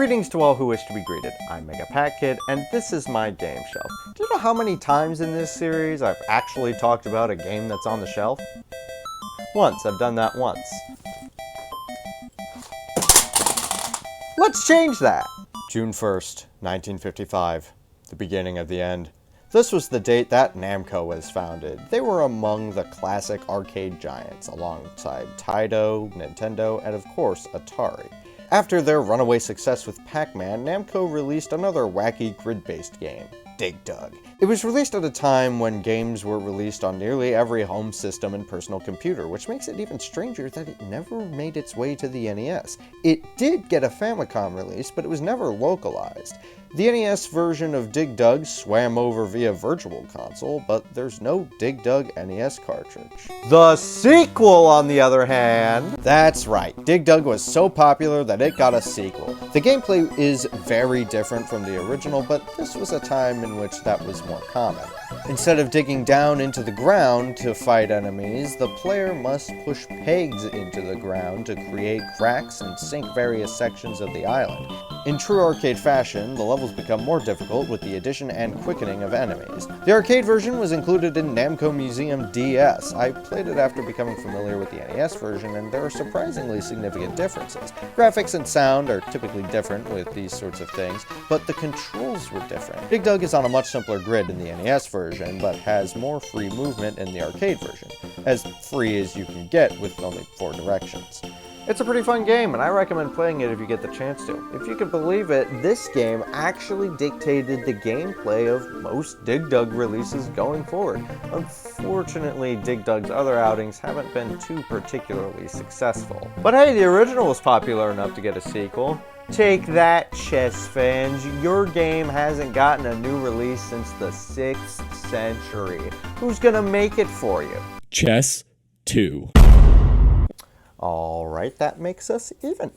Greetings to all who wish to be greeted. I'm MegaPacKid, and this is my game shelf. Do you know how many times in this series I've actually talked about a game that's on the shelf? Once. I've done that once. Let's change that! June 1st, 1955. The beginning of the end. This was the date that Namco was founded. They were among the classic arcade giants, alongside Taito, Nintendo, and of course, Atari. After their runaway success with Pac-Man, Namco released another wacky grid-based game, Dig Dug. It was released at a time when games were released on nearly every home system and personal computer, which makes it even stranger that it never made its way to the NES. It did get a Famicom release, but it was never localized. The NES version of Dig Dug swam over via Virtual Console, but there's no Dig Dug NES cartridge. The sequel, on the other hand... That's right, Dig Dug was so popular that it got a sequel. The gameplay is very different from the original, but this was a time in which that was more common. Instead of digging down into the ground to fight enemies, the player must push pegs into the ground to create cracks and sink various sections of the island. In true arcade fashion, the levels become more difficult with the addition and quickening of enemies. The arcade version was included in Namco Museum DS. I played it after becoming familiar with the NES version, and there are surprisingly significant differences. Graphics and sound are typically different with these sorts of things, but the controls were different. Dig Dug is on a much simpler grid in the NES version, but has more free movement in the arcade version. As free as you can get with only 4 directions. It's a pretty fun game, and I recommend playing it if you get the chance to. If you can believe it, this game actually dictated the gameplay of most Dig Dug releases going forward. Unfortunately, Dig Dug's other outings haven't been too particularly successful. But hey, the original was popular enough to get a sequel. Take that, chess fans. Your game hasn't gotten a new release since the 6th century. Who's gonna make it for you? Chess 2. Alright, that makes us even.